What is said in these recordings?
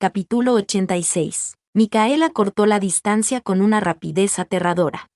Capítulo 86. Micaela cortó la distancia con una rapidez aterradora.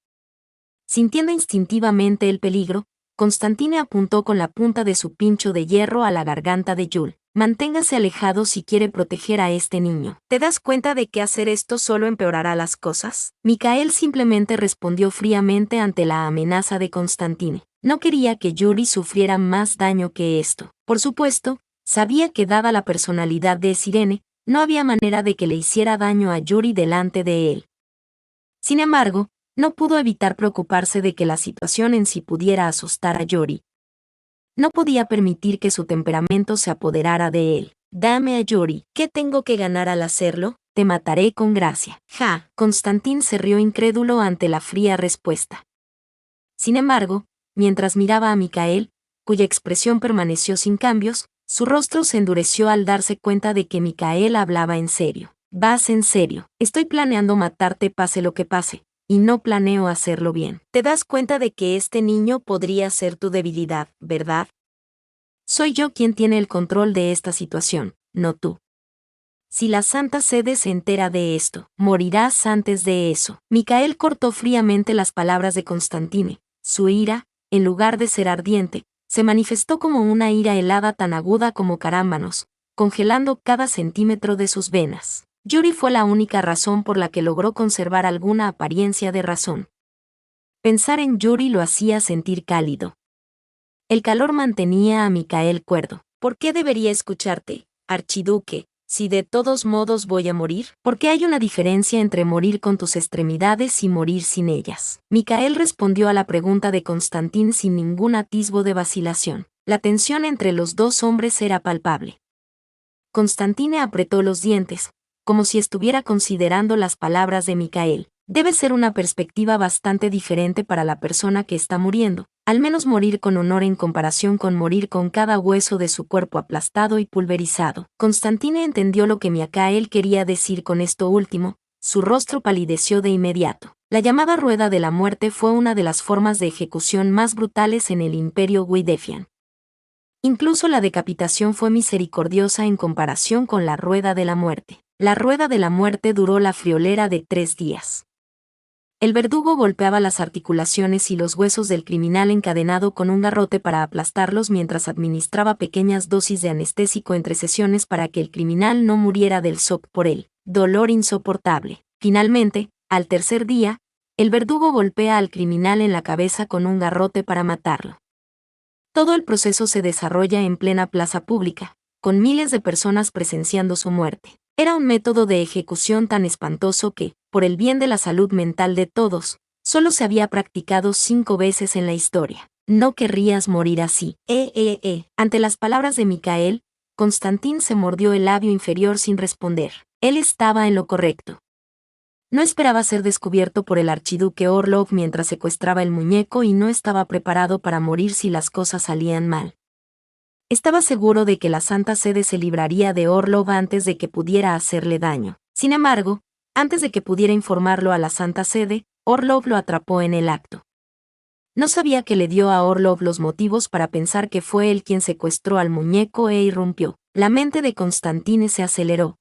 Sintiendo instintivamente el peligro, Constantine apuntó con la punta de su pincho de hierro a la garganta de Yul. Manténgase alejado si quiere proteger a este niño. ¿Te das cuenta de que hacer esto solo empeorará las cosas? Micael simplemente respondió fríamente ante la amenaza de Constantine. No quería que Yuri sufriera más daño que esto. Por supuesto, sabía que dada la personalidad de Sirene, no había manera de que le hiciera daño a Yuri delante de él. Sin embargo, no pudo evitar preocuparse de que la situación en sí pudiera asustar a Yuri. No podía permitir que su temperamento se apoderara de él. Dame a Yuri, ¿qué tengo que ganar al hacerlo? Te mataré con gracia. Ja, Constantín se rió incrédulo ante la fría respuesta. Sin embargo, mientras miraba a Micael, cuya expresión permaneció sin cambios, su rostro se endureció al darse cuenta de que Micael hablaba en serio. Vas en serio. Estoy planeando matarte pase lo que pase, y no planeo hacerlo bien. Te das cuenta de que este niño podría ser tu debilidad, ¿verdad? Soy yo quien tiene el control de esta situación, no tú. Si la Santa Sede se entera de esto, morirás antes de eso. Micael cortó fríamente las palabras de Constantine. Su ira, en lugar de ser ardiente, se manifestó como una ira helada tan aguda como carámbanos, congelando cada centímetro de sus venas. Yuri fue la única razón por la que logró conservar alguna apariencia de razón. Pensar en Yuri lo hacía sentir cálido. El calor mantenía a Micael cuerdo. ¿Por qué debería escucharte, archiduque, si de todos modos voy a morir? Porque hay una diferencia entre morir con tus extremidades y morir sin ellas. Micael respondió a la pregunta de Constantín sin ningún atisbo de vacilación. La tensión entre los dos hombres era palpable. Constantine apretó los dientes, como si estuviera considerando las palabras de Micael. Debe ser una perspectiva bastante diferente para la persona que está muriendo, al menos morir con honor en comparación con morir con cada hueso de su cuerpo aplastado y pulverizado. Constantine entendió lo que Micael quería decir con esto último, su rostro palideció de inmediato. La llamada rueda de la muerte fue una de las formas de ejecución más brutales en el Imperio Guidefian. Incluso la decapitación fue misericordiosa en comparación con la rueda de la muerte. La rueda de la muerte duró la friolera de 3 días. El verdugo golpeaba las articulaciones y los huesos del criminal encadenado con un garrote para aplastarlos mientras administraba pequeñas dosis de anestésico entre sesiones para que el criminal no muriera del shock por el dolor insoportable. Finalmente, al tercer día, el verdugo golpea al criminal en la cabeza con un garrote para matarlo. Todo el proceso se desarrolla en plena plaza pública, con miles de personas presenciando su muerte. Era un método de ejecución tan espantoso que, por el bien de la salud mental de todos, solo se había practicado 5 veces en la historia. No querrías morir así. Ante las palabras de Micael, Constantín se mordió el labio inferior sin responder. Él estaba en lo correcto. No esperaba ser descubierto por el archiduque Orlov mientras secuestraba el muñeco y no estaba preparado para morir si las cosas salían mal. Estaba seguro de que la Santa Sede se libraría de Orlov antes de que pudiera hacerle daño. Sin embargo, antes de que pudiera informarlo a la Santa Sede, Orlov lo atrapó en el acto. No sabía que le dio a Orlov los motivos para pensar que fue él quien secuestró al muñeco e irrumpió. La mente de Constantine se aceleró.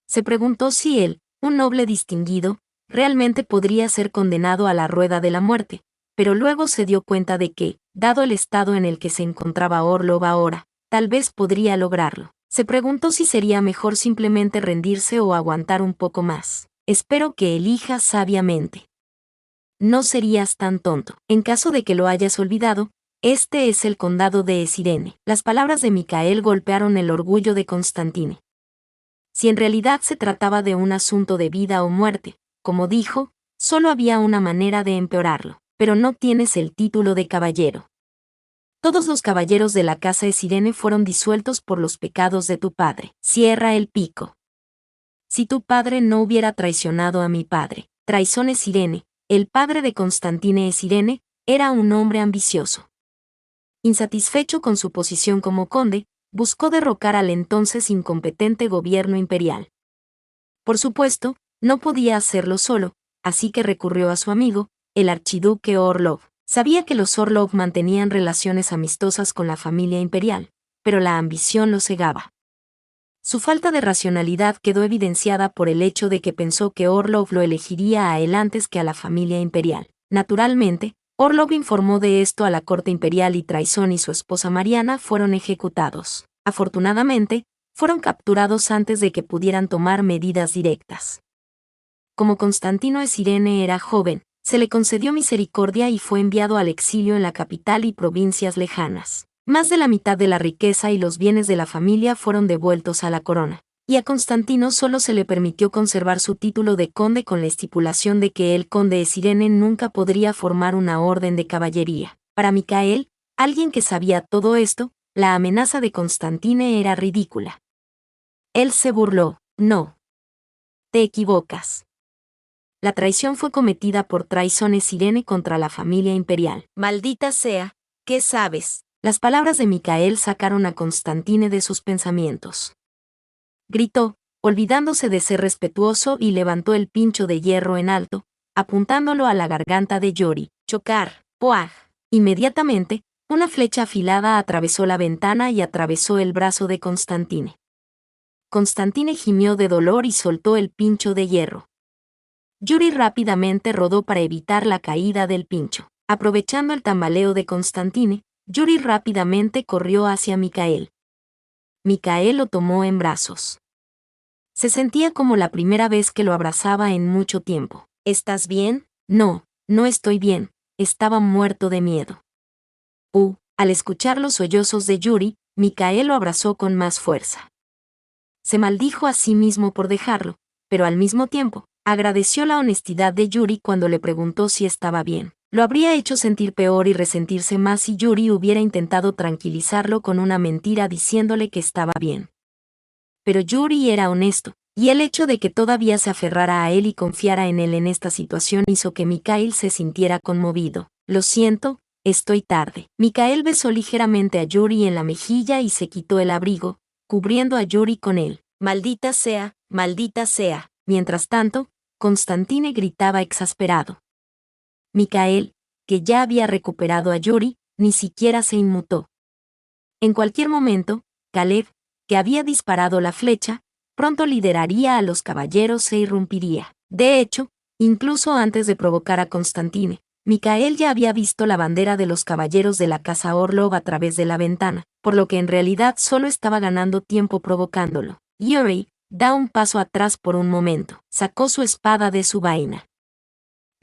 Se preguntó si él, un noble distinguido, realmente podría ser condenado a la rueda de la muerte, pero luego se dio cuenta de que, dado el estado en el que se encontraba Orlov ahora, tal vez podría lograrlo. Se preguntó si sería mejor simplemente rendirse o aguantar un poco más. Espero que elijas sabiamente. No serías tan tonto. En caso de que lo hayas olvidado, este es el condado de Sirene. Las palabras de Micael golpearon el orgullo de Constantine. Si en realidad se trataba de un asunto de vida o muerte, como dijo, solo había una manera de empeorarlo. Pero no tienes el título de caballero. Todos los caballeros de la casa de Sirene fueron disueltos por los pecados de tu padre. Cierra el pico. Si tu padre no hubiera traicionado a mi padre, Traizones Sirene, el padre de Constantine Sirene, era un hombre ambicioso. Insatisfecho con su posición como conde, buscó derrocar al entonces incompetente gobierno imperial. Por supuesto, no podía hacerlo solo, así que recurrió a su amigo, el archiduque Orlov. Sabía que los Orlov mantenían relaciones amistosas con la familia imperial, pero la ambición lo cegaba. Su falta de racionalidad quedó evidenciada por el hecho de que pensó que Orlov lo elegiría a él antes que a la familia imperial. Naturalmente, Orlov informó de esto a la corte imperial y Traición y su esposa Mariana fueron ejecutados. Afortunadamente, fueron capturados antes de que pudieran tomar medidas directas. Como Constantino Esirene era joven, se le concedió misericordia y fue enviado al exilio en la capital y provincias lejanas. Más de la mitad de la riqueza y los bienes de la familia fueron devueltos a la corona, y a Constantino solo se le permitió conservar su título de conde con la estipulación de que el conde Esirene nunca podría formar una orden de caballería. Para Micael, alguien que sabía todo esto, la amenaza de Constantine era ridícula. Él se burló. No. Te equivocas. La traición fue cometida por Traición Esirene contra la familia imperial. Maldita sea, ¿qué sabes? Las palabras de Micael sacaron a Constantine de sus pensamientos. Gritó, olvidándose de ser respetuoso, y levantó el pincho de hierro en alto, apuntándolo a la garganta de Yori. Chocar. ¡Puaj! Inmediatamente, una flecha afilada atravesó la ventana y atravesó el brazo de Constantine. Constantine gimió de dolor y soltó el pincho de hierro. Yuri rápidamente rodó para evitar la caída del pincho. Aprovechando el tambaleo de Constantine, Yuri rápidamente corrió hacia Micael. Micael lo tomó en brazos. Se sentía como la primera vez que lo abrazaba en mucho tiempo. ¿Estás bien? No, no estoy bien, estaba muerto de miedo. Al escuchar los sollozos de Yuri, Micael lo abrazó con más fuerza. Se maldijo a sí mismo por dejarlo, pero al mismo tiempo, agradeció la honestidad de Yuri cuando le preguntó si estaba bien. Lo habría hecho sentir peor y resentirse más si Yuri hubiera intentado tranquilizarlo con una mentira diciéndole que estaba bien. Pero Yuri era honesto, y el hecho de que todavía se aferrara a él y confiara en él en esta situación hizo que Micael se sintiera conmovido. Lo siento, estoy tarde. Micael besó ligeramente a Yuri en la mejilla y se quitó el abrigo, cubriendo a Yuri con él. Maldita sea, maldita sea. Mientras tanto, Constantine gritaba exasperado. Micael, que ya había recuperado a Yuri, ni siquiera se inmutó. En cualquier momento, Caleb, que había disparado la flecha, pronto lideraría a los caballeros e irrumpiría. De hecho, incluso antes de provocar a Constantine, Micael ya había visto la bandera de los caballeros de la casa Orlov a través de la ventana, por lo que en realidad solo estaba ganando tiempo provocándolo. Yuri da un paso atrás por un momento, sacó su espada de su vaina.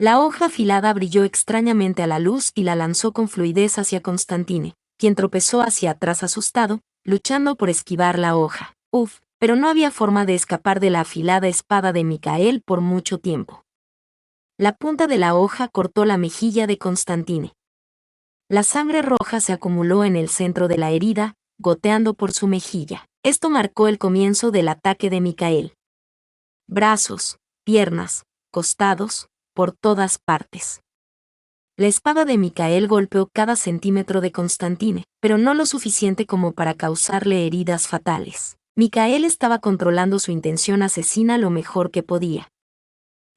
La hoja afilada brilló extrañamente a la luz y la lanzó con fluidez hacia Constantine, quien tropezó hacia atrás asustado, luchando por esquivar la hoja. Pero no había forma de escapar de la afilada espada de Micael por mucho tiempo. La punta de la hoja cortó la mejilla de Constantine. La sangre roja se acumuló en el centro de la herida, goteando por su mejilla. Esto marcó el comienzo del ataque de Micael. Brazos, piernas, costados, por todas partes. La espada de Micael golpeó cada centímetro de Constantine, pero no lo suficiente como para causarle heridas fatales. Micael estaba controlando su intención asesina lo mejor que podía.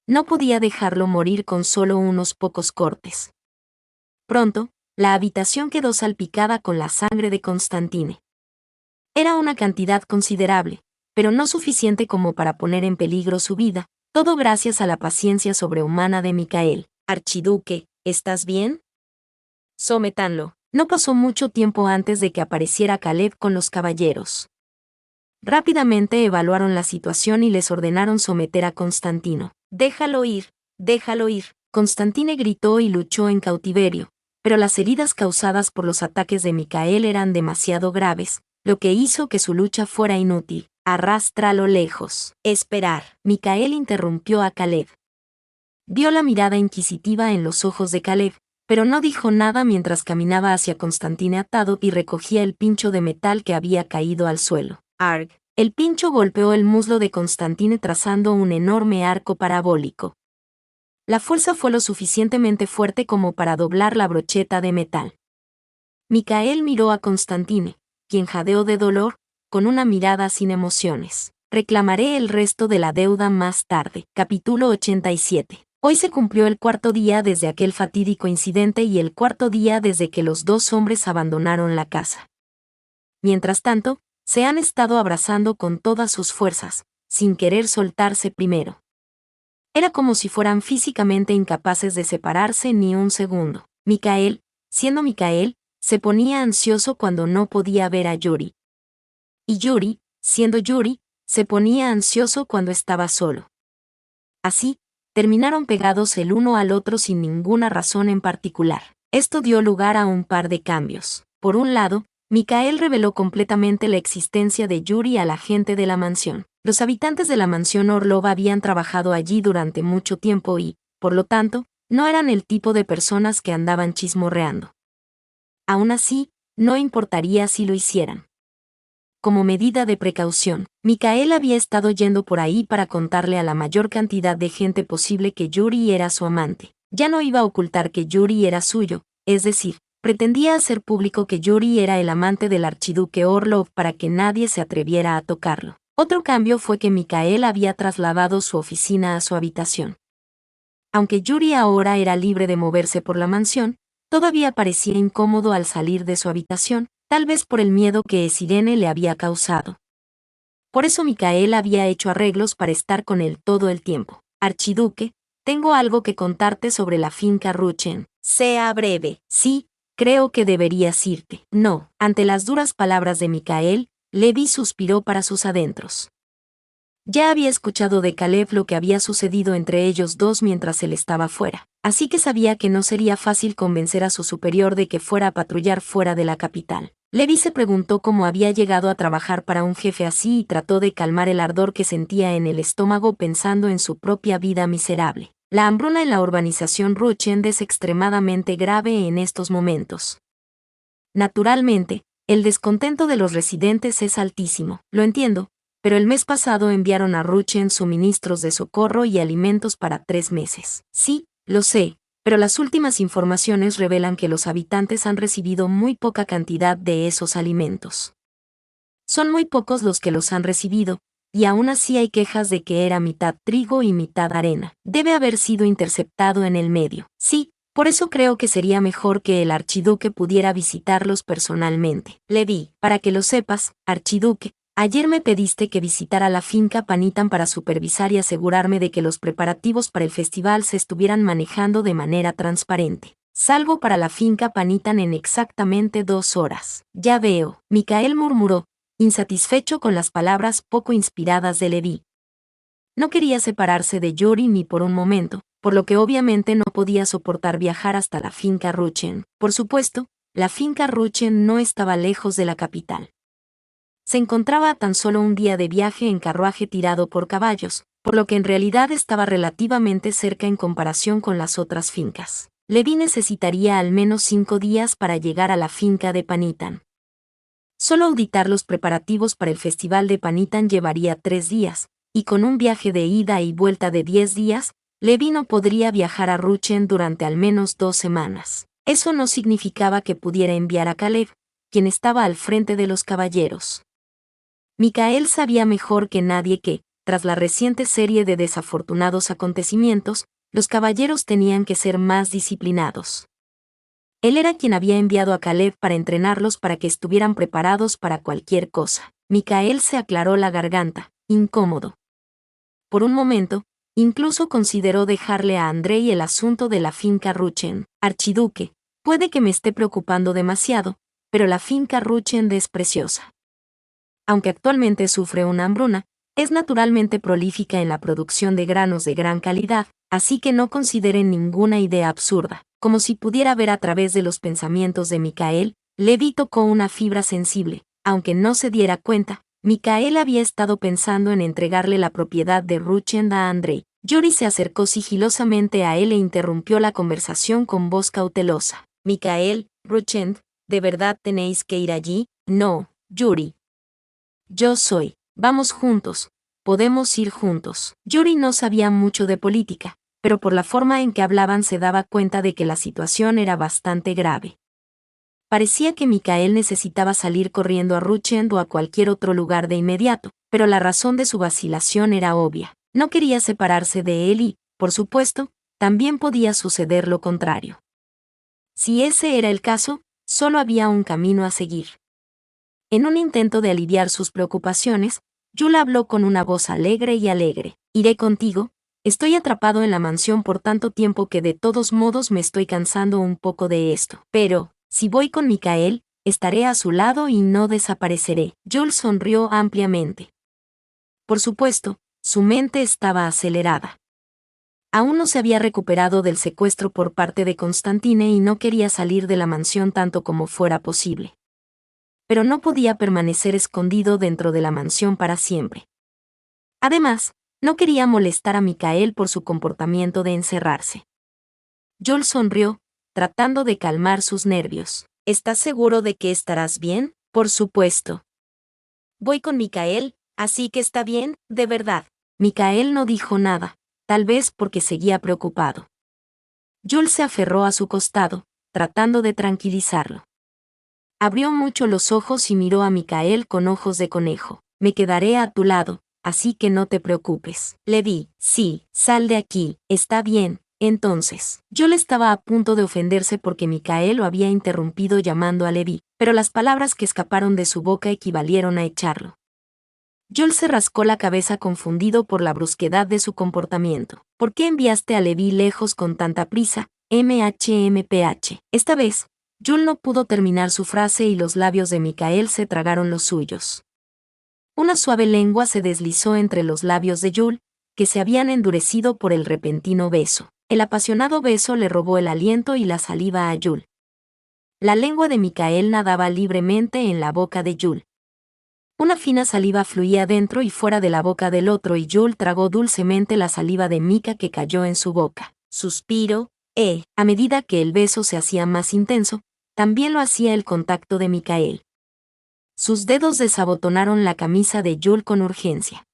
No podía dejarlo morir con solo unos pocos cortes. Pronto, la habitación quedó salpicada con la sangre de Constantine. Era una cantidad considerable, pero no suficiente como para poner en peligro su vida, todo gracias a la paciencia sobrehumana de Micael. Archiduque, ¿estás bien? Sométanlo. No pasó mucho tiempo antes de que apareciera Caleb con los caballeros. Rápidamente evaluaron la situación y les ordenaron someter a Constantino. Déjalo ir, déjalo ir. Constantine gritó y luchó en cautiverio, pero las heridas causadas por los ataques de Micael eran demasiado graves, lo que hizo que su lucha fuera inútil. Arrástralo lejos. Esperar. Micael interrumpió a Caleb. Vio la mirada inquisitiva en los ojos de Caleb, pero no dijo nada mientras caminaba hacia Constantine atado y recogía el pincho de metal que había caído al suelo. Arg. El pincho golpeó el muslo de Constantine trazando un enorme arco parabólico. La fuerza fue lo suficientemente fuerte como para doblar la brocheta de metal. Micael miró a Constantine, quien jadeó de dolor, con una mirada sin emociones. Reclamaré el resto de la deuda más tarde. Capítulo 87. Hoy se cumplió el cuarto día desde aquel fatídico incidente y el cuarto día desde que los dos hombres abandonaron la casa. Mientras tanto, se han estado abrazando con todas sus fuerzas, sin querer soltarse primero. Era como si fueran físicamente incapaces de separarse ni un segundo. Mikael, siendo Mikael, se ponía ansioso cuando no podía ver a Yuri. Y Yuri, siendo Yuri, se ponía ansioso cuando estaba solo. Así, terminaron pegados el uno al otro sin ninguna razón en particular. Esto dio lugar a un par de cambios. Por un lado, Mikael reveló completamente la existencia de Yuri a la gente de la mansión. Los habitantes de la mansión Orlov habían trabajado allí durante mucho tiempo y, por lo tanto, no eran el tipo de personas que andaban chismorreando. Aún así, no importaría si lo hicieran. Como medida de precaución, Mikael había estado yendo por ahí para contarle a la mayor cantidad de gente posible que Yuri era su amante. Ya no iba a ocultar que Yuri era suyo, es decir, pretendía hacer público que Yuri era el amante del archiduque Orlov para que nadie se atreviera a tocarlo. Otro cambio fue que Mikael había trasladado su oficina a su habitación. Aunque Yuri ahora era libre de moverse por la mansión, todavía parecía incómodo al salir de su habitación, tal vez por el miedo que Sirene le había causado. Por eso Mikael había hecho arreglos para estar con él todo el tiempo. Archiduque, tengo algo que contarte sobre la finca Ruchen. Sea breve. Sí, creo que deberías irte. No. Ante las duras palabras de Mikael, Levi suspiró para sus adentros. Ya había escuchado de Caleb lo que había sucedido entre ellos dos mientras él estaba fuera, así que sabía que no sería fácil convencer a su superior de que fuera a patrullar fuera de la capital. Levi se preguntó cómo había llegado a trabajar para un jefe así y trató de calmar el ardor que sentía en el estómago pensando en su propia vida miserable. La hambruna en la urbanización Ruchend es extremadamente grave en estos momentos. Naturalmente, el descontento de los residentes es altísimo, lo entiendo, pero el mes pasado enviaron a Ruchen suministros de socorro y alimentos para 3 meses. Sí, lo sé, pero las últimas informaciones revelan que los habitantes han recibido muy poca cantidad de esos alimentos. Son muy pocos los que los han recibido, y aún así hay quejas de que era mitad trigo y mitad arena. Debe haber sido interceptado en el medio. Sí, por eso creo que sería mejor que el archiduque pudiera visitarlos personalmente. Levi, para que lo sepas, archiduque, ayer me pediste que visitara la finca Panitan para supervisar y asegurarme de que los preparativos para el festival se estuvieran manejando de manera transparente. Salgo para la finca Panitan en exactamente 2 horas. Ya veo, Mikael murmuró, insatisfecho con las palabras poco inspiradas de Levi. No quería separarse de Yuri ni por un momento, por lo que obviamente no podía soportar viajar hasta la finca Ruchen. Por supuesto, la finca Ruchen no estaba lejos de la capital. Se encontraba a tan solo un día de viaje en carruaje tirado por caballos, por lo que en realidad estaba relativamente cerca en comparación con las otras fincas. Levi necesitaría al menos 5 días para llegar a la finca de Panitan. Solo auditar los preparativos para el festival de Panitan llevaría 3 días, y con un viaje de ida y vuelta de 10 días, Levi no podría viajar a Ruchen durante al menos 2 semanas. Eso no significaba que pudiera enviar a Caleb, quien estaba al frente de los caballeros. Mikael sabía mejor que nadie que, tras la reciente serie de desafortunados acontecimientos, los caballeros tenían que ser más disciplinados. Él era quien había enviado a Caleb para entrenarlos para que estuvieran preparados para cualquier cosa. Mikael se aclaró la garganta, incómodo. Por un momento, incluso consideró dejarle a Andrei el asunto de la finca Ruchen. Archiduque, puede que me esté preocupando demasiado, pero la finca Ruchen es preciosa. Aunque actualmente sufre una hambruna, es naturalmente prolífica en la producción de granos de gran calidad, así que no consideren ninguna idea absurda. Como si pudiera ver a través de los pensamientos de Mikael, Levi tocó una fibra sensible. Aunque no se diera cuenta, Mikael había estado pensando en entregarle la propiedad de Ruchend a Andrei. Yuri se acercó sigilosamente a él e interrumpió la conversación con voz cautelosa. Mikael, Ruchend, ¿de verdad tenéis que ir allí? No, Yuri. Yo soy. Vamos juntos. Podemos ir juntos. Yuri no sabía mucho de política, pero por la forma en que hablaban se daba cuenta de que la situación era bastante grave. Parecía que Mikael necesitaba salir corriendo a Ruchend o a cualquier otro lugar de inmediato, pero la razón de su vacilación era obvia. No quería separarse de él y, por supuesto, también podía suceder lo contrario. Si ese era el caso, solo había un camino a seguir. En un intento de aliviar sus preocupaciones, Yul habló con una voz alegre y alegre. Iré contigo. Estoy atrapado en la mansión por tanto tiempo que de todos modos me estoy cansando un poco de esto. Pero, si voy con Mikael, estaré a su lado y no desapareceré. Yul sonrió ampliamente. Por supuesto, su mente estaba acelerada. Aún no se había recuperado del secuestro por parte de Constantine y no quería salir de la mansión tanto como fuera posible. Pero no podía permanecer escondido dentro de la mansión para siempre. Además, no quería molestar a Mikael por su comportamiento de encerrarse. Joel sonrió, tratando de calmar sus nervios. ¿Estás seguro de que estarás bien? Por supuesto. Voy con Mikael, así que está bien, de verdad. Mikael no dijo nada, tal vez porque seguía preocupado. Joel se aferró a su costado, tratando de tranquilizarlo. Abrió mucho los ojos y miró a Mikael con ojos de conejo. Me quedaré a tu lado, así que no te preocupes. Le di, sí, sal de aquí, está bien. Entonces, Joel estaba a punto de ofenderse porque Mikael lo había interrumpido llamando a Levi, pero las palabras que escaparon de su boca equivalieron a echarlo. Joel se rascó la cabeza confundido por la brusquedad de su comportamiento. ¿Por qué enviaste a Levi lejos con tanta prisa? MHMPH. Esta vez, Joel no pudo terminar su frase y los labios de Mikael se tragaron los suyos. Una suave lengua se deslizó entre los labios de Joel, que se habían endurecido por el repentino beso. El apasionado beso le robó el aliento y la saliva a Joel. La lengua de Mikael nadaba libremente en la boca de Joel. Una fina saliva fluía dentro y fuera de la boca del otro y Joel tragó dulcemente la saliva de Mika que cayó en su boca. Suspiro, a medida que el beso se hacía más intenso, también lo hacía el contacto de Mikael. Sus dedos desabotonaron la camisa de Joel con urgencia.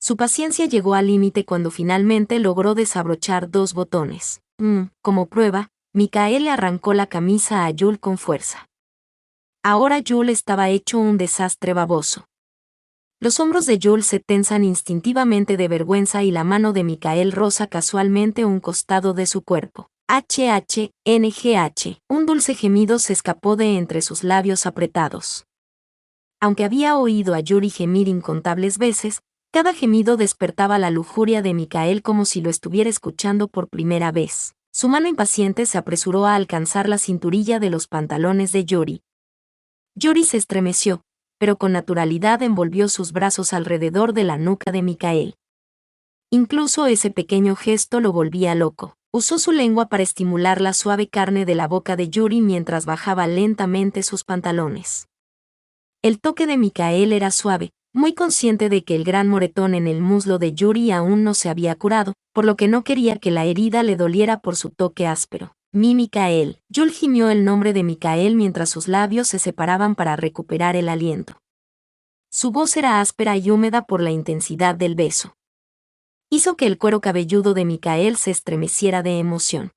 Su paciencia llegó al límite cuando finalmente logró desabrochar 2 botones. Como prueba, Mikael le arrancó la camisa a Joel con fuerza. Ahora Joel estaba hecho un desastre baboso. Los hombros de Joel se tensan instintivamente de vergüenza y la mano de Mikael roza casualmente un costado de su cuerpo. NGH. Un dulce gemido se escapó de entre sus labios apretados. Aunque había oído a Yuri gemir incontables veces, cada gemido despertaba la lujuria de Mikael como si lo estuviera escuchando por primera vez. Su mano impaciente se apresuró a alcanzar la cinturilla de los pantalones de Yuri. Yuri se estremeció, pero con naturalidad envolvió sus brazos alrededor de la nuca de Mikael. Incluso ese pequeño gesto lo volvía loco. Usó su lengua para estimular la suave carne de la boca de Yuri mientras bajaba lentamente sus pantalones. El toque de Mikael era suave, muy consciente de que el gran moretón en el muslo de Yuri aún no se había curado, por lo que no quería que la herida le doliera por su toque áspero. Mikael. Joel gimió el nombre de Mikael mientras sus labios se separaban para recuperar el aliento. Su voz era áspera y húmeda por la intensidad del beso. Hizo que el cuero cabelludo de Mikael se estremeciera de emoción.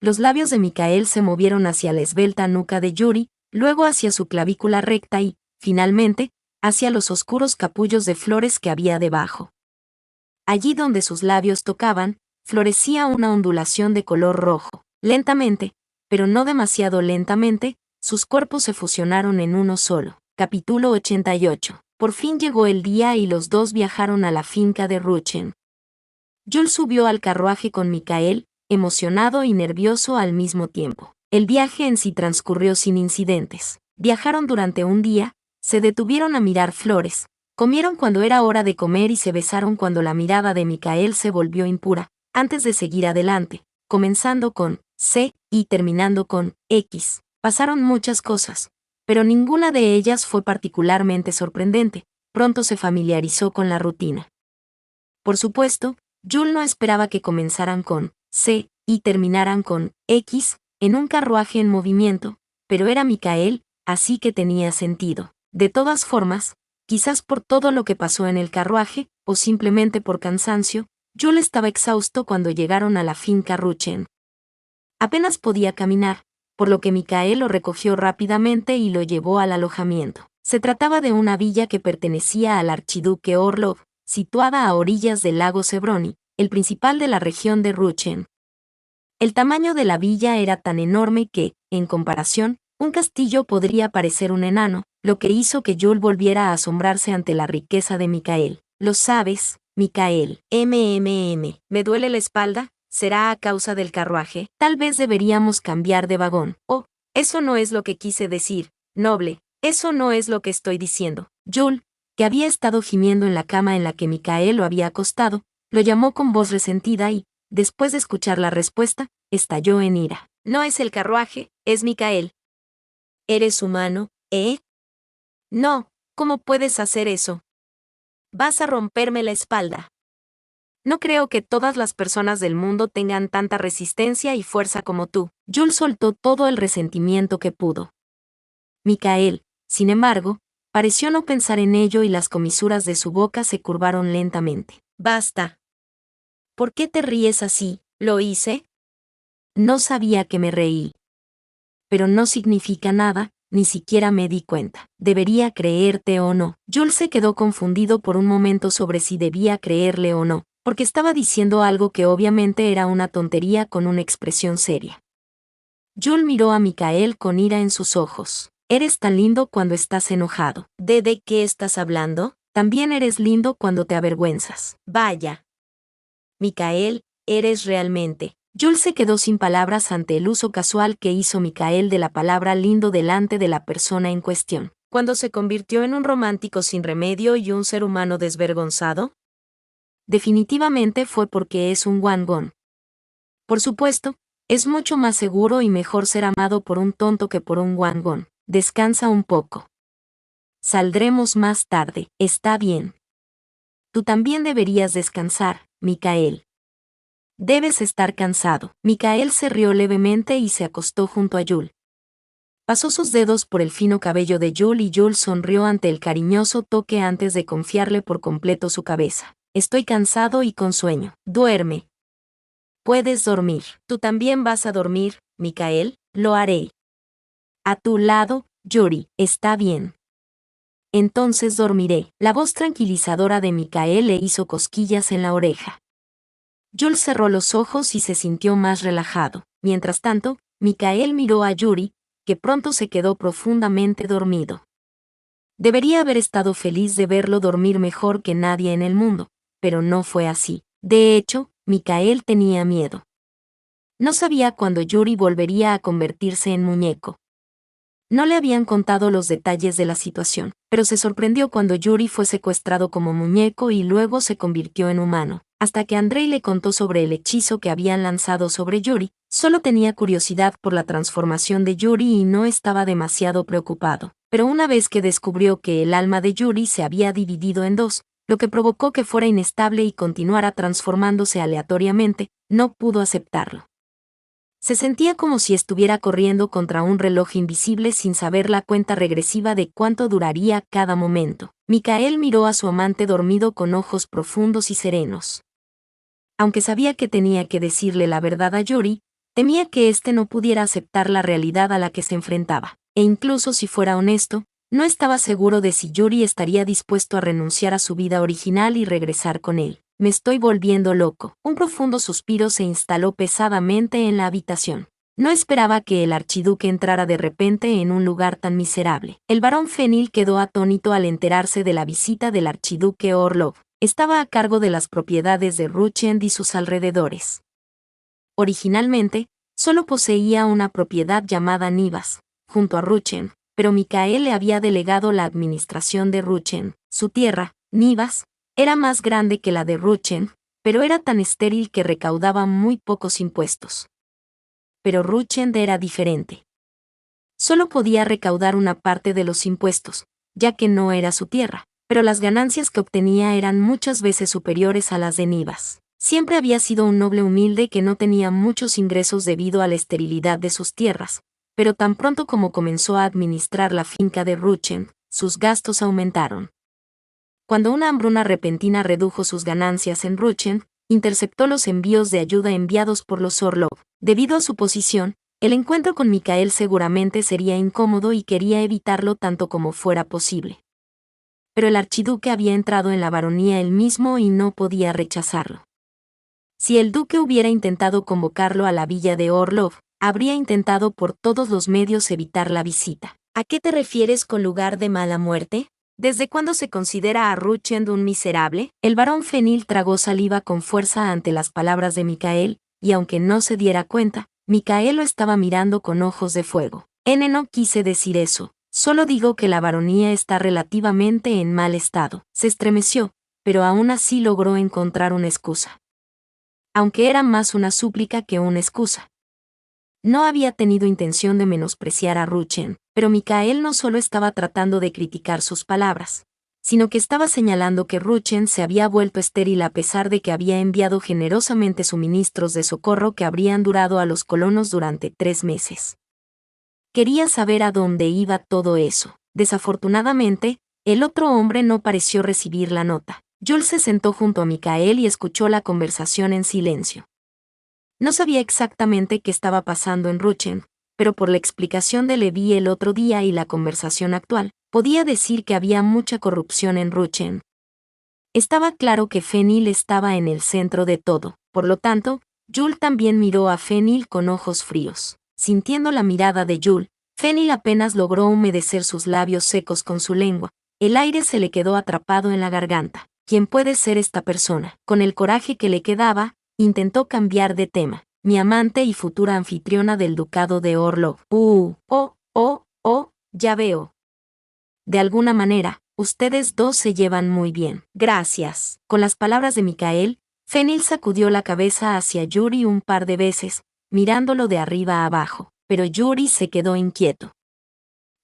Los labios de Mikael se movieron hacia la esbelta nuca de Yuri, luego hacia su clavícula recta y, finalmente, hacia los oscuros capullos de flores que había debajo. Allí donde sus labios tocaban, florecía una ondulación de color rojo. Lentamente, pero no demasiado lentamente, sus cuerpos se fusionaron en uno solo. Capítulo 88. Por fin llegó el día y los dos viajaron a la finca de Ruchen. Joel subió al carruaje con Mikael, emocionado y nervioso al mismo tiempo. El viaje en sí transcurrió sin incidentes. Viajaron durante un día, se detuvieron a mirar flores, comieron cuando era hora de comer y se besaron cuando la mirada de Mikael se volvió impura, antes de seguir adelante, comenzando con C y terminando con X. Pasaron muchas cosas, pero ninguna de ellas fue particularmente sorprendente. Pronto se familiarizó con la rutina. Por supuesto, Joel no esperaba que comenzaran con C y terminaran con X, en un carruaje en movimiento, pero era Mikael, así que tenía sentido. De todas formas, quizás por todo lo que pasó en el carruaje, o simplemente por cansancio, Joel estaba exhausto cuando llegaron a la finca Ruchen. Apenas podía caminar, por lo que Mikael lo recogió rápidamente y lo llevó al alojamiento. Se trataba de una villa que pertenecía al archiduque Orlov, situada a orillas del lago Sebroni, el principal de la región de Ruchen. El tamaño de la villa era tan enorme que, en comparación, Un castillo podría parecer un enano, lo que hizo que Jules volviera a asombrarse ante la riqueza de Michael. Lo sabes, Michael. Me duele la espalda. ¿Será a causa del carruaje? Tal vez deberíamos cambiar de vagón. Oh, eso no es lo que quise decir, noble. Eso no es lo que estoy diciendo. Jules, que había estado gimiendo en la cama en la que Michael lo había acostado, lo llamó con voz resentida y, después de escuchar la respuesta, estalló en ira. No es el carruaje, es Michael. ¿Eres humano, eh? No, ¿cómo puedes hacer eso? Vas a romperme la espalda. No creo que todas las personas del mundo tengan tanta resistencia y fuerza como tú. Jules soltó todo el resentimiento que pudo. Michael, sin embargo, pareció no pensar en ello y las comisuras de su boca se curvaron lentamente. Basta. ¿Por qué te ríes así? ¿Lo hice? No sabía que me reí. Pero no significa nada, ni siquiera me di cuenta. ¿Debería creerte o no? Jules se quedó confundido por un momento sobre si debía creerle o no, porque estaba diciendo algo que obviamente era una tontería con una expresión seria. Jules miró a Michael con ira en sus ojos. Eres tan lindo cuando estás enojado. ¿De qué estás hablando? También eres lindo cuando te avergüenzas. Vaya. Michael, eres realmente. Jules se quedó sin palabras ante el uso casual que hizo Michael de la palabra lindo delante de la persona en cuestión. ¿Cuándo se convirtió en un romántico sin remedio y un ser humano desvergonzado? Definitivamente fue porque es un guangón. Por supuesto, es mucho más seguro y mejor ser amado por un tonto que por un guangón. Descansa un poco. Saldremos más tarde, está bien. Tú también deberías descansar, Michael. Debes estar cansado. Michael se rió levemente y se acostó junto a Jules. Pasó sus dedos por el fino cabello de Jules y Jules sonrió ante el cariñoso toque antes de confiarle por completo su cabeza. Estoy cansado y con sueño. Duerme. Puedes dormir. ¿Tú también vas a dormir, Michael? Lo haré. A tu lado, Yuri. Está bien. Entonces dormiré. La voz tranquilizadora de Michael le hizo cosquillas en la oreja. Jules cerró los ojos y se sintió más relajado. Mientras tanto, Michael miró a Yuri, que pronto se quedó profundamente dormido. Debería haber estado feliz de verlo dormir mejor que nadie en el mundo, pero no fue así. De hecho, Michael tenía miedo. No sabía cuándo Yuri volvería a convertirse en muñeco. No le habían contado los detalles de la situación, pero se sorprendió cuando Yuri fue secuestrado como muñeco y luego se convirtió en humano. Hasta que Andrei le contó sobre el hechizo que habían lanzado sobre Yuri, solo tenía curiosidad por la transformación de Yuri y no estaba demasiado preocupado. Pero una vez que descubrió que el alma de Yuri se había dividido en dos, lo que provocó que fuera inestable y continuara transformándose aleatoriamente, no pudo aceptarlo. Se sentía como si estuviera corriendo contra un reloj invisible sin saber la cuenta regresiva de cuánto duraría cada momento. Michael miró a su amante dormido con ojos profundos y serenos. Aunque sabía que tenía que decirle la verdad a Yuri, temía que éste no pudiera aceptar la realidad a la que se enfrentaba. E incluso si fuera honesto, no estaba seguro de si Yuri estaría dispuesto a renunciar a su vida original y regresar con él. Me estoy volviendo loco. Un profundo suspiro se instaló pesadamente en la habitación. No esperaba que el archiduque entrara de repente en un lugar tan miserable. El barón Fenil quedó atónito al enterarse de la visita del archiduque Orlov. Estaba a cargo de las propiedades de Rutschend y sus alrededores. Originalmente, solo poseía una propiedad llamada Nivas, junto a Rutschend, pero Michael le había delegado la administración de Rutschend. Su tierra, Nivas, era más grande que la de Rutschend, pero era tan estéril que recaudaba muy pocos impuestos. Pero Rutschend era diferente. Solo podía recaudar una parte de los impuestos, ya que no era su tierra, pero las ganancias que obtenía eran muchas veces superiores a las de Nivas. Siempre había sido un noble humilde que no tenía muchos ingresos debido a la esterilidad de sus tierras, pero tan pronto como comenzó a administrar la finca de Rutschend, sus gastos aumentaron. Cuando una hambruna repentina redujo sus ganancias en Rutschend, interceptó los envíos de ayuda enviados por los Orlov. Debido a su posición, el encuentro con Michael seguramente sería incómodo y quería evitarlo tanto como fuera posible. Pero el archiduque había entrado en la baronía él mismo y no podía rechazarlo. Si el duque hubiera intentado convocarlo a la villa de Orlov, habría intentado por todos los medios evitar la visita. ¿A qué te refieres con lugar de mala muerte? ¿Desde cuándo se considera a Ruchend un miserable? El barón Fenil tragó saliva con fuerza ante las palabras de Micael, y aunque no se diera cuenta, Micael lo estaba mirando con ojos de fuego. No quise decir eso, solo digo que la baronía está relativamente en mal estado. Se estremeció, pero aún así logró encontrar una excusa. Aunque era más una súplica que una excusa. No había tenido intención de menospreciar a Ruchend, pero Micael no solo estaba tratando de criticar sus palabras, sino que estaba señalando que Ruchend se había vuelto estéril a pesar de que había enviado generosamente suministros de socorro que habrían durado a los colonos durante 3 meses. Quería saber a dónde iba todo eso. Desafortunadamente, el otro hombre no pareció recibir la nota. Jules se sentó junto a Micael y escuchó la conversación en silencio. No sabía exactamente qué estaba pasando en Ruchend, pero por la explicación de Levi el otro día y la conversación actual, podía decir que había mucha corrupción en Ruchend. Estaba claro que Fenil estaba en el centro de todo, por lo tanto, Jules también miró a Fenil con ojos fríos. Sintiendo la mirada de Jules, Fenil apenas logró humedecer sus labios secos con su lengua. El aire se le quedó atrapado en la garganta. ¿Quién puede ser esta persona? Con el coraje que le quedaba, intentó cambiar de tema. Mi amante y futura anfitriona del ducado de Orlov. Ya veo. De alguna manera, ustedes dos se llevan muy bien. Gracias. Con las palabras de Micael, Fenil sacudió la cabeza hacia Yuri un par de veces, mirándolo de arriba a abajo, pero Yuri se quedó inquieto.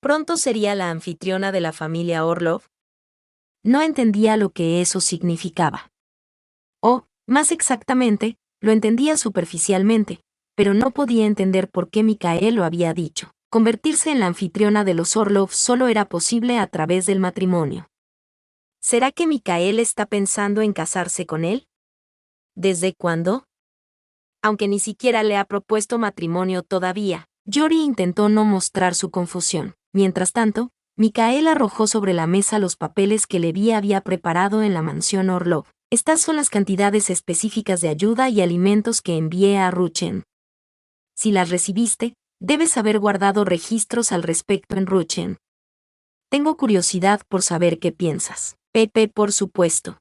¿Pronto sería la anfitriona de la familia Orlov? No entendía lo que eso significaba. Más exactamente, lo entendía superficialmente, pero no podía entender por qué Micael lo había dicho. Convertirse en la anfitriona de los Orlov solo era posible a través del matrimonio. ¿Será que Micael está pensando en casarse con él? ¿Desde cuándo? Aunque ni siquiera le ha propuesto matrimonio todavía, Yuri intentó no mostrar su confusión. Mientras tanto, Micael arrojó sobre la mesa los papeles que Levi había preparado en la mansión Orlov. Estas son las cantidades específicas de ayuda y alimentos que envié a Ruchend. Si las recibiste, debes haber guardado registros al respecto en Ruchend. Tengo curiosidad por saber qué piensas. Pepe, por supuesto.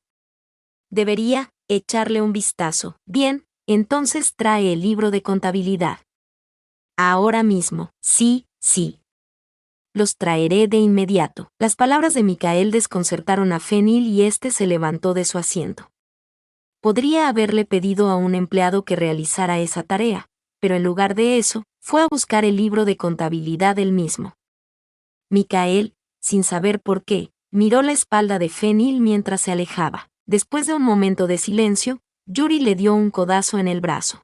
Debería echarle un vistazo. Bien, entonces trae el libro de contabilidad. Ahora mismo. Sí. Los traeré de inmediato. Las palabras de Micael desconcertaron a Fenil y éste se levantó de su asiento. Podría haberle pedido a un empleado que realizara esa tarea, pero en lugar de eso, fue a buscar el libro de contabilidad él mismo. Micael, sin saber por qué, miró la espalda de Fenil mientras se alejaba. Después de un momento de silencio, Yuri le dio un codazo en el brazo.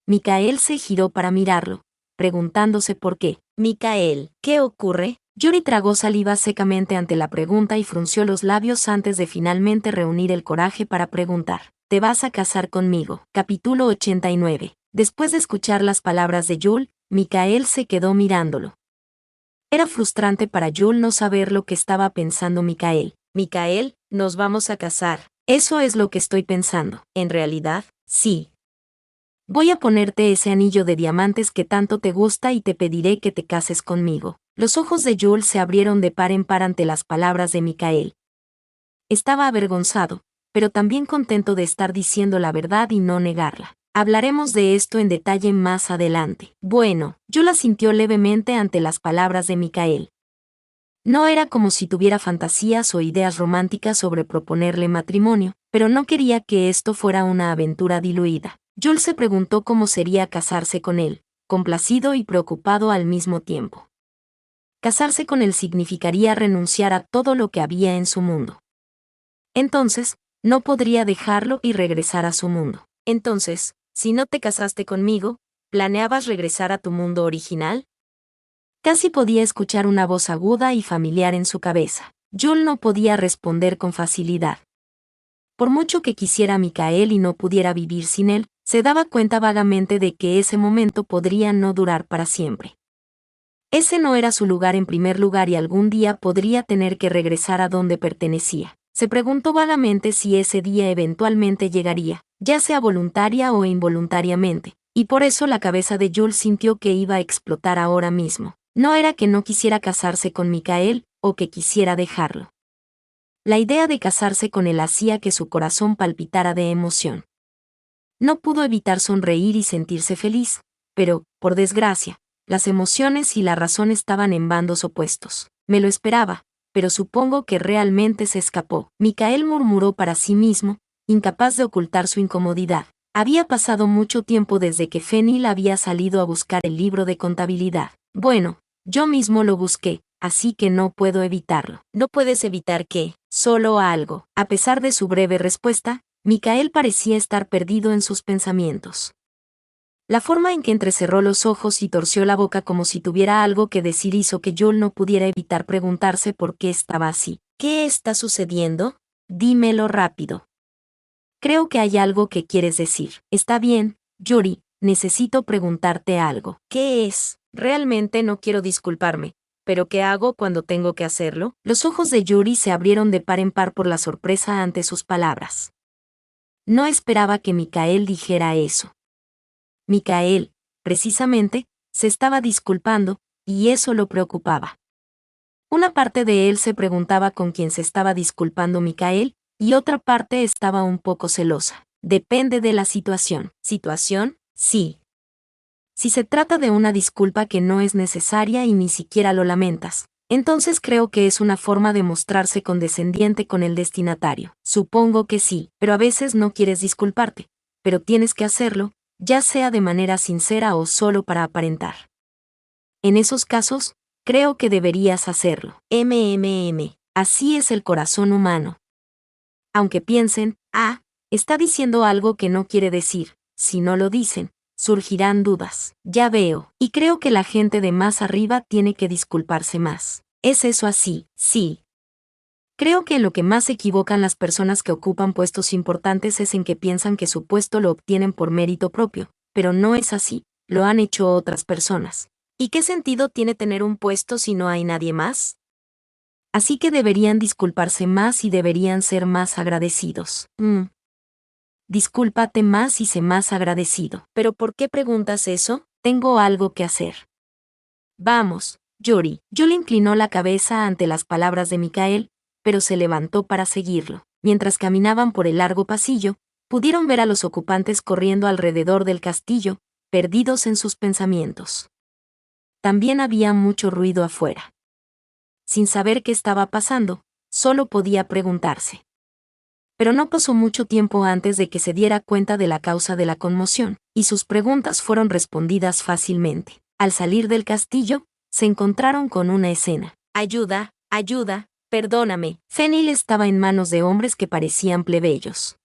Micael se giró para mirarlo, preguntándose por qué. Micael, ¿qué ocurre? Yuri tragó saliva secamente ante la pregunta y frunció los labios antes de finalmente reunir el coraje para preguntar. ¿Te vas a casar conmigo? Capítulo 89. Después de escuchar las palabras de Jules, Micael se quedó mirándolo. Era frustrante para Jules no saber lo que estaba pensando Micael. Micael, nos vamos a casar. Eso es lo que estoy pensando. ¿En realidad? Sí. Voy a ponerte ese anillo de diamantes que tanto te gusta y te pediré que te cases conmigo. Los ojos de Jules se abrieron de par en par ante las palabras de Micael. Estaba avergonzado, pero también contento de estar diciendo la verdad y no negarla. Hablaremos de esto en detalle más adelante. Bueno, Jules asintió levemente ante las palabras de Micael. No era como si tuviera fantasías o ideas románticas sobre proponerle matrimonio, pero no quería que esto fuera una aventura diluida. Jules se preguntó cómo sería casarse con él, complacido y preocupado al mismo tiempo. Casarse con él significaría renunciar a todo lo que había en su mundo. Entonces, no podría dejarlo y regresar a su mundo. Entonces, si no te casaste conmigo, ¿planeabas regresar a tu mundo original? Casi podía escuchar una voz aguda y familiar en su cabeza. Jules no podía responder con facilidad. Por mucho que quisiera a Micael y no pudiera vivir sin él, se daba cuenta vagamente de que ese momento podría no durar para siempre. Ese no era su lugar en primer lugar y algún día podría tener que regresar a donde pertenecía. Se preguntó vagamente si ese día eventualmente llegaría, ya sea voluntaria o involuntariamente, y por eso la cabeza de Jules sintió que iba a explotar ahora mismo. No era que no quisiera casarse con Michael, o que quisiera dejarlo. La idea de casarse con él hacía que su corazón palpitara de emoción. No pudo evitar sonreír y sentirse feliz, pero, por desgracia, las emociones y la razón estaban en bandos opuestos. Me lo esperaba, pero supongo que realmente se escapó. Michael murmuró para sí mismo, incapaz de ocultar su incomodidad. Había pasado mucho tiempo desde que Fenil había salido a buscar el libro de contabilidad. Bueno, yo mismo lo busqué, así que no puedo evitarlo. ¿No puedes evitar qué? Solo algo. A pesar de su breve respuesta, Michael parecía estar perdido en sus pensamientos. La forma en que entrecerró los ojos y torció la boca como si tuviera algo que decir hizo que Joel no pudiera evitar preguntarse por qué estaba así. ¿Qué está sucediendo? Dímelo rápido. Creo que hay algo que quieres decir. Está bien, Yuri, necesito preguntarte algo. ¿Qué es? Realmente no quiero disculparme, pero ¿qué hago cuando tengo que hacerlo? Los ojos de Yuri se abrieron de par en par por la sorpresa ante sus palabras. No esperaba que Michael dijera eso. Michael, precisamente, se estaba disculpando, y eso lo preocupaba. Una parte de él se preguntaba con quién se estaba disculpando Michael, y otra parte estaba un poco celosa. Depende de la situación. ¿Situación? Sí. Si se trata de una disculpa que no es necesaria y ni siquiera lo lamentas, entonces creo que es una forma de mostrarse condescendiente con el destinatario. Supongo que sí, pero a veces no quieres disculparte, pero tienes que hacerlo, ya sea de manera sincera o solo para aparentar. En esos casos, creo que deberías hacerlo. Así es el corazón humano. Aunque piensen, está diciendo algo que no quiere decir, si no lo dicen, surgirán dudas. Ya veo, y creo que la gente de más arriba tiene que disculparse más. ¿Es eso así? Sí. Creo que en lo que más se equivocan las personas que ocupan puestos importantes es en que piensan que su puesto lo obtienen por mérito propio, pero no es así, lo han hecho otras personas. ¿Y qué sentido tiene tener un puesto si no hay nadie más? Así que deberían disculparse más y deberían ser más agradecidos. Discúlpate más y sé más agradecido. ¿Pero por qué preguntas eso? Tengo algo que hacer. Vamos, Yuri. Yuri inclinó la cabeza ante las palabras de Michael, pero se levantó para seguirlo. Mientras caminaban por el largo pasillo, pudieron ver a los ocupantes corriendo alrededor del castillo, perdidos en sus pensamientos. También había mucho ruido afuera. Sin saber qué estaba pasando, solo podía preguntarse. Pero no pasó mucho tiempo antes de que se diera cuenta de la causa de la conmoción, y sus preguntas fueron respondidas fácilmente. Al salir del castillo, se encontraron con una escena. Ayuda, ayuda, perdóname. Fenil estaba en manos de hombres que parecían plebeyos.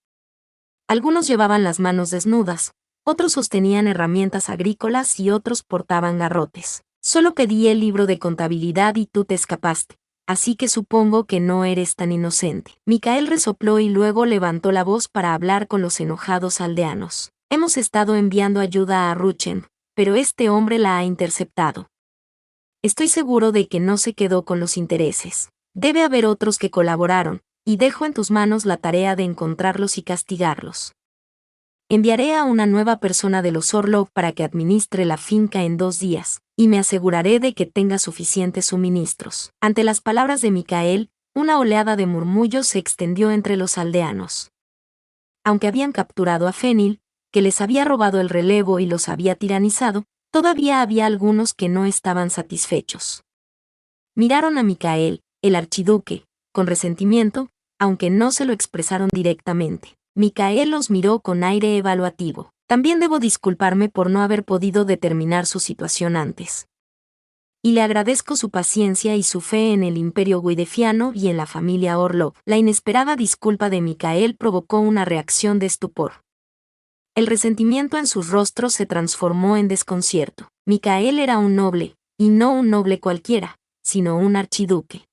Algunos llevaban las manos desnudas, otros sostenían herramientas agrícolas y otros portaban garrotes. Solo pedí el libro de contabilidad y tú te escapaste. Así que supongo que no eres tan inocente. Michael resopló y luego levantó la voz para hablar con los enojados aldeanos. Hemos estado enviando ayuda a Ruchen, pero este hombre la ha interceptado. Estoy seguro de que no se quedó con los intereses. Debe haber otros que colaboraron, y dejo en tus manos la tarea de encontrarlos y castigarlos. Enviaré a una nueva persona de los Orlov para que administre la finca en 2 días, y me aseguraré de que tenga suficientes suministros. Ante las palabras de Michael, una oleada de murmullos se extendió entre los aldeanos. Aunque habían capturado a Fenil, que les había robado el relevo y los había tiranizado, todavía había algunos que no estaban satisfechos. Miraron a Michael, el archiduque, con resentimiento, aunque no se lo expresaron directamente. Michael los miró con aire evaluativo. También debo disculparme por no haber podido determinar su situación antes. Y le agradezco su paciencia y su fe en el imperio guidefiano y en la familia Orlov. La inesperada disculpa de Michael provocó una reacción de estupor. El resentimiento en sus rostros se transformó en desconcierto. Michael era un noble, y no un noble cualquiera, sino un archiduque.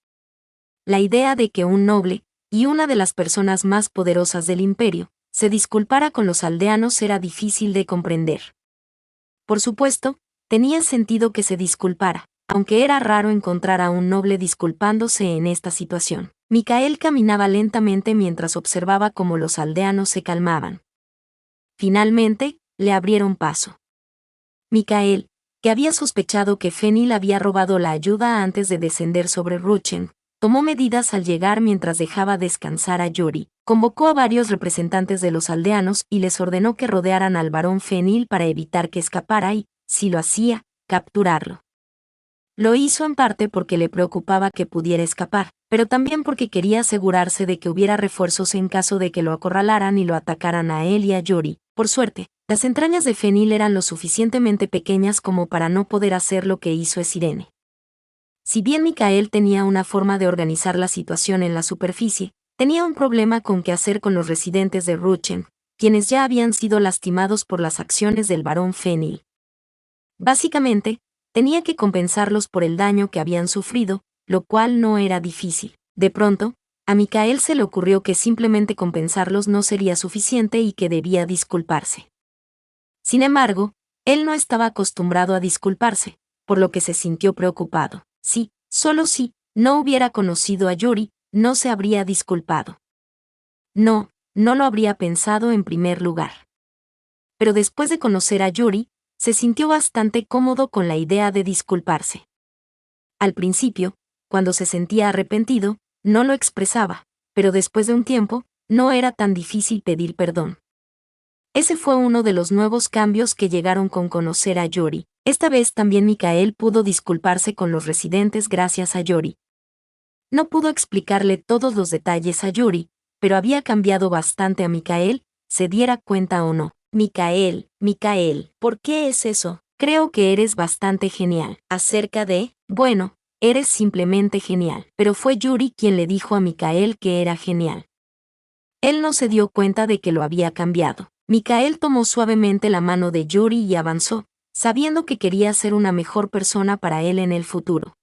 La idea de que un noble, y una de las personas más poderosas del imperio, se disculpara con los aldeanos era difícil de comprender. Por supuesto, tenía sentido que se disculpara, aunque era raro encontrar a un noble disculpándose en esta situación. Michael caminaba lentamente mientras observaba cómo los aldeanos se calmaban. Finalmente, le abrieron paso. Mikael, que había sospechado que Fenil había robado la ayuda antes de descender sobre Ruchen, tomó medidas al llegar mientras dejaba descansar a Yuri. Convocó a varios representantes de los aldeanos y les ordenó que rodearan al barón Fenil para evitar que escapara y, si lo hacía, capturarlo. Lo hizo en parte porque le preocupaba que pudiera escapar, pero también porque quería asegurarse de que hubiera refuerzos en caso de que lo acorralaran y lo atacaran a él y a Yuri. Por suerte, las entrañas de Fenil eran lo suficientemente pequeñas como para no poder hacer lo que hizo Esirene. Si bien Mikael tenía una forma de organizar la situación en la superficie, tenía un problema con qué hacer con los residentes de Ruchen, quienes ya habían sido lastimados por las acciones del barón Fenil. Básicamente, tenía que compensarlos por el daño que habían sufrido, lo cual no era difícil. De pronto, a Mikael se le ocurrió que simplemente compensarlos no sería suficiente y que debía disculparse. Sin embargo, él no estaba acostumbrado a disculparse, por lo que se sintió preocupado. Sí, solo si no hubiera conocido a Yuri, no se habría disculpado. No lo habría pensado en primer lugar. Pero después de conocer a Yuri, se sintió bastante cómodo con la idea de disculparse. Al principio, cuando se sentía arrepentido, no lo expresaba, pero después de un tiempo, no era tan difícil pedir perdón. Ese fue uno de los nuevos cambios que llegaron con conocer a Yuri. Esta vez también Mikael pudo disculparse con los residentes gracias a Yuri. No pudo explicarle todos los detalles a Yuri, pero había cambiado bastante a Mikael, se diera cuenta o no. Mikael, ¿por qué es eso? Creo que eres bastante genial. Acerca de, bueno, eres simplemente genial. Pero fue Yuri quien le dijo a Mikael que era genial. Él no se dio cuenta de que lo había cambiado. Mikael tomó suavemente la mano de Yuri y avanzó, sabiendo que quería ser una mejor persona para él en el futuro.